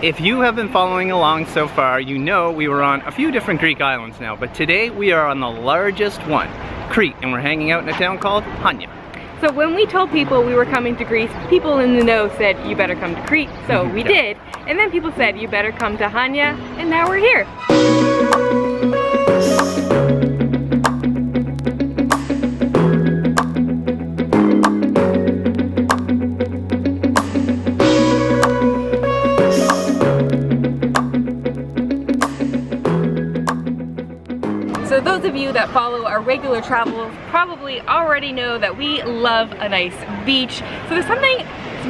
If you have been following along so far, you know we were on a few different Greek islands now, but today we are on the largest one, Crete, and we're hanging out in a town called Chania. So when we told people we were coming to Greece, people in the know said, you better come to Crete, so we did. And then people said, you better come to Chania, and now we're here. So those of you that follow our regular travels probably already know that we love a nice beach. So there's something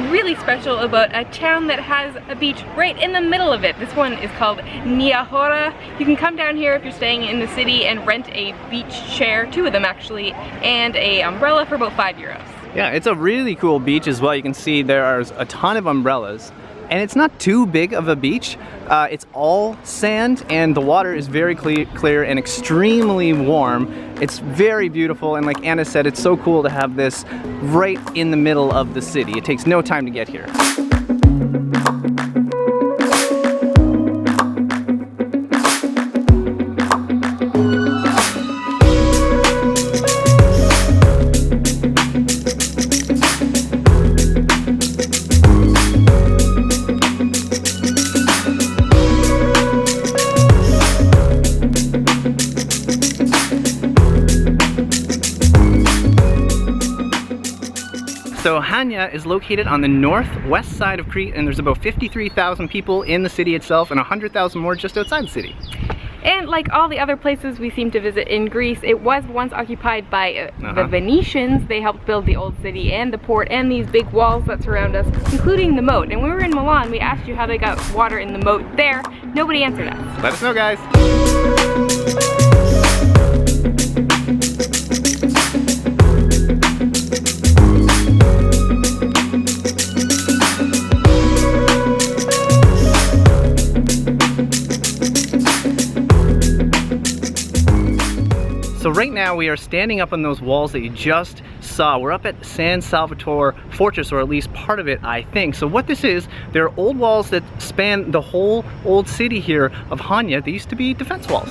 really special about a town that has a beach right in the middle of it. This one is called Nea Chora. You can come down here if you're staying in the city and rent a beach chair, 2 of them actually, and a umbrella for about €5. Yeah, it's a really cool beach as well. You can see there are a ton of umbrellas. And it's not too big of a beach. It's all sand and the water is very clear and extremely warm. It's very beautiful, and like Anna said, it's so cool to have this right in the middle of the city. It takes no time to get here. So Chania is located on the northwest side of Crete, and there's about 53,000 people in the city itself and 100,000 more just outside the city. And like all the other places we seem to visit in Greece, it was once occupied by the Venetians. They helped build the old city and the port and these big walls that surround us, including the moat. And when we were in Milan, we asked you how they got water in the moat there. Nobody answered us. Let us know, guys. So right now we are standing up on those walls that you just saw. We're up at San Salvatore Fortress, or at least part of it, I think. So what this is, there are old walls that span the whole old city here of Chania. They used to be defense walls.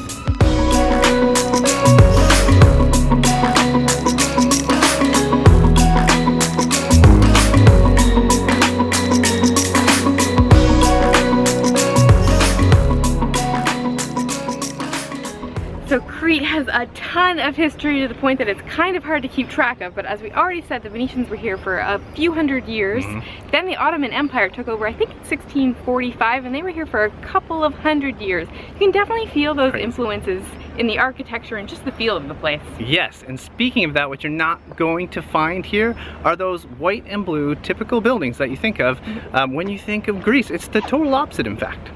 So Crete has a ton of history to the point that it's kind of hard to keep track of, but as we already said, the Venetians were here for a few hundred years. Then the Ottoman Empire took over, I think in 1645, and they were here for a couple of hundred years. You can definitely feel those influences in the architecture and just the feel of the place. Yes, and speaking of that, what you're not going to find here are those white and blue typical buildings that you think of when you think of Greece. It's the total opposite, in fact.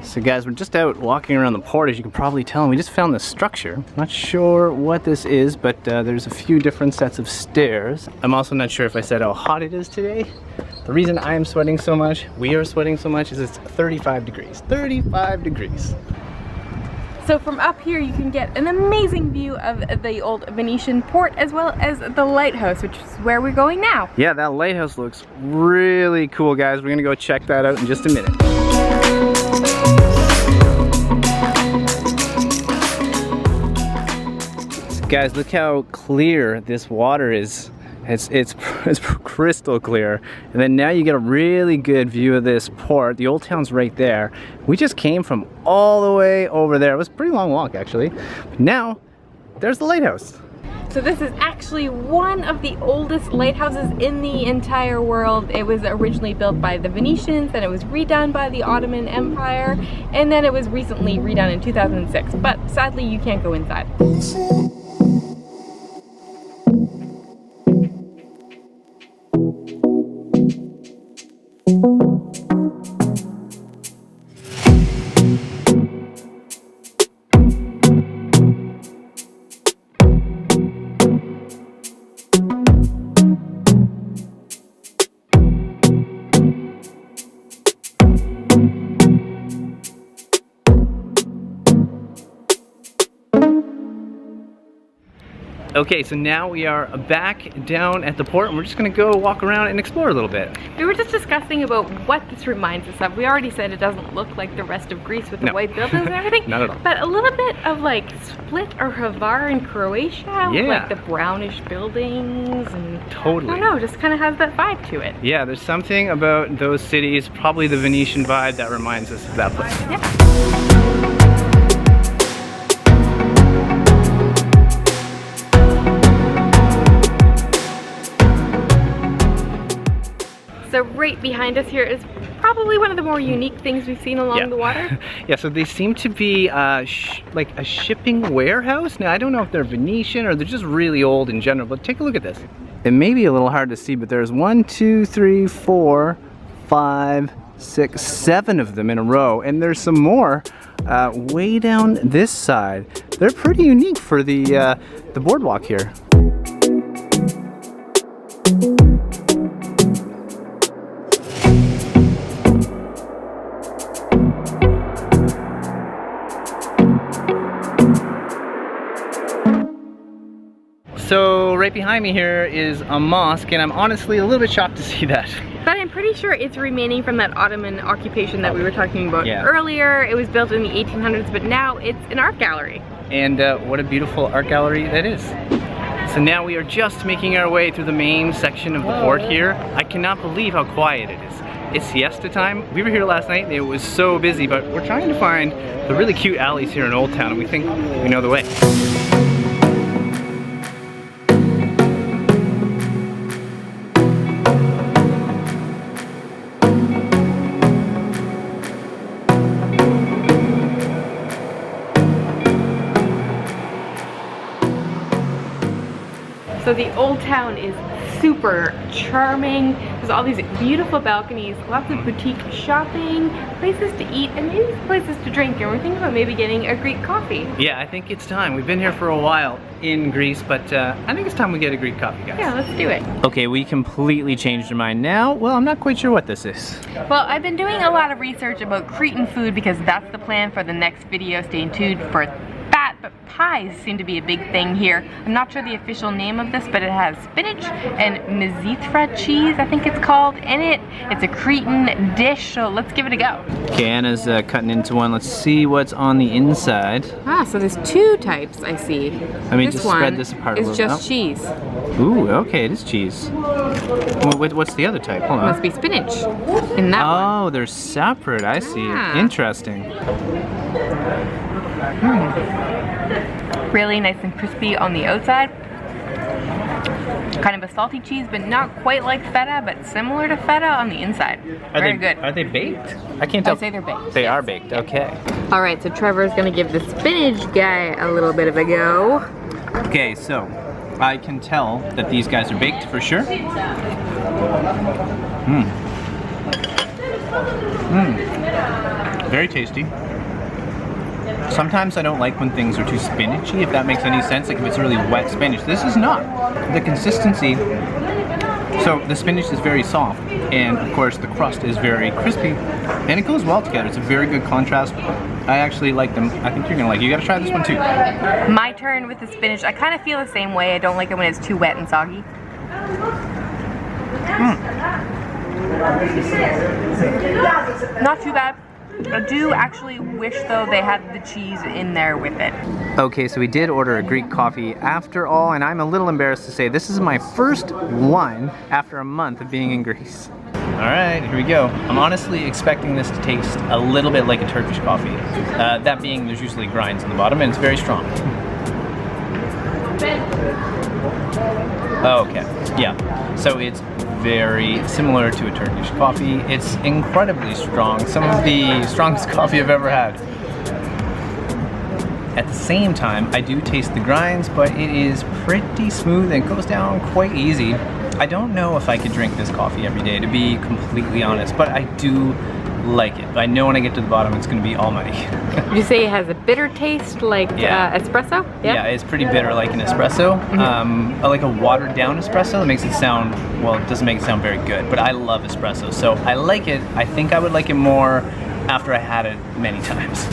So guys, we're just out walking around the port, as you can probably tell, and we just found this structure. Not sure what this is, but there's a few different sets of stairs. I'm also not sure if I said how hot it is today. The reason I am sweating so much, we are sweating so much, is it's 35 degrees. 35 degrees. So from up here you can get an amazing view of the old Venetian port as well as the lighthouse, which is where we're going now. Yeah, that lighthouse looks really cool, guys. We're gonna go check that out in just a minute. Guys, look how clear this water is. It's crystal clear. And then now you get a really good view of this port. The old town's right there. We just came from all the way over there. It was a pretty long walk, actually. But now, there's the lighthouse. So this is actually one of the oldest lighthouses in the entire world. It was originally built by the Venetians, then it was redone by the Ottoman Empire, and then it was recently redone in 2006. But sadly, you can't go inside. Okay, so now we are back down at the port and we're just gonna go walk around and explore a little bit. We were just discussing about what this reminds us of. We already said it doesn't look like the rest of Greece with the white buildings and everything. Not at all. But a little bit of like Split or Hvar in Croatia, with like the brownish buildings and totally. I don't know, just kind of has that vibe to it. Yeah, there's something about those cities, probably the Venetian vibe, that reminds us of that place. Yeah. So right behind us here is probably one of the more unique things we've seen along the water. Yeah, so they seem to be like a shipping warehouse. Now, I don't know if they're Venetian or they're just really old in general, but take a look at this. It may be a little hard to see, but there's 1, 2, 3, 4, 5, 6, 7 of them in a row, and there's some more way down this side. They're pretty unique for the boardwalk here. So right behind me here is a mosque, and I'm honestly a little bit shocked to see that. But I'm pretty sure it's remaining from that Ottoman occupation that we were talking about earlier. It was built in the 1800s, but now it's an art gallery. And what a beautiful art gallery that is. So now we are just making our way through the main section of the port here. I cannot believe how quiet it is. It's siesta time. We were here last night and it was so busy, but we're trying to find the really cute alleys here in Old Town, and we think we know the way. So the old town is super charming. There's all these beautiful balconies, lots of boutique shopping, places to eat, and maybe places to drink. And we're thinking about maybe getting a Greek coffee. Yeah, I think it's time. We've been here for a while in Greece, but I think it's time we get a Greek coffee, guys. Yeah, let's do it. Okay, we completely changed our mind now. Well, I'm not quite sure what this is. Well, I've been doing a lot of research about Cretan food because that's the plan for the next video. Stay tuned for that, but pies seem to be a big thing here. I'm not sure the official name of this, but it has spinach and mizithra cheese, I think it's called, in it. It's a Cretan dish, so let's give it a go. Okay, Anna's cutting into one. Let's see what's on the inside. Ah, so there's two types I see. Let me just spread this apart a little bit. It's just cheese. Ooh, okay, it is cheese. What's the other type? Hold on. Must be spinach in that one. Oh, they're separate. I see. Yeah. Interesting. Really nice and crispy on the outside. Kind of a salty cheese, but not quite like feta, but similar to feta on the inside. Very good. Are they baked? I can't tell. I'd say they're baked. They are baked, okay. All right, so Trevor's gonna give the spinach guy a little bit of a go. Okay, so I can tell that these guys are baked for sure. Very tasty. Sometimes I don't like when things are too spinachy, if that makes any sense, like if it's really wet spinach. This is not. The consistency, so the spinach is very soft, and of course the crust is very crispy, and it goes well together. It's a very good contrast. I actually like them. I think you're gonna like it. You gotta try this one too. My turn with the spinach. I kind of feel the same way. I don't like it when it's too wet and soggy. Not too bad. I do actually wish, though, they had the cheese in there with it. Okay, so we did order a Greek coffee after all, and I'm a little embarrassed to say this is my first one after a month of being in Greece. All right, here we go. I'm honestly expecting this to taste a little bit like a Turkish coffee. That being, there's usually grinds on the bottom, and it's very strong. Okay, yeah. So it's very similar to a Turkish coffee. It's incredibly strong. Some of the strongest coffee I've ever had. At the same time, I do taste the grinds, but it is pretty smooth and goes down quite easy. I don't know if I could drink this coffee every day, to be completely honest, but I do like it. I know when I get to the bottom, it's going to be all muddy. Would you say it has a bitter taste like espresso? Yeah, it's pretty bitter like an espresso. Like a watered down espresso that makes it sound, well, it doesn't make it sound very good, but I love espresso. So I like it. I think I would like it more after I had it many times.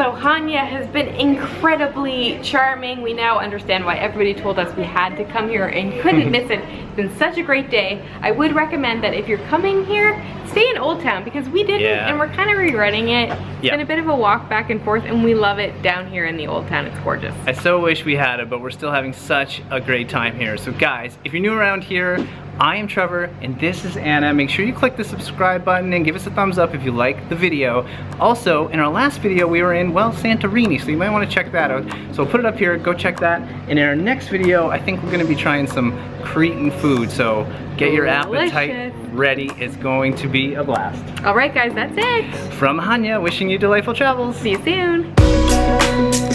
So Chania has been incredibly charming. We now understand why everybody told us we had to come here and couldn't miss it. It's been such a great day. I would recommend that if you're coming here, stay in Old Town because we didn't and we're kind of regretting it. It's been a bit of a walk back and forth and we love it down here in the Old Town. It's gorgeous. I so wish we had it, but we're still having such a great time here. So guys, if you're new around here, I am Trevor and this is Anna. Make sure you click the subscribe button and give us a thumbs up if you like the video. Also, in our last video we were in, well, Santorini, so you might want to check that out. So we'll put it up here, go check that. And in our next video, I think we're going to be trying some Cretan food, so get your appetite ready. It's going to be a blast. Alright guys, that's it. From Chania, wishing you delightful travels. See you soon.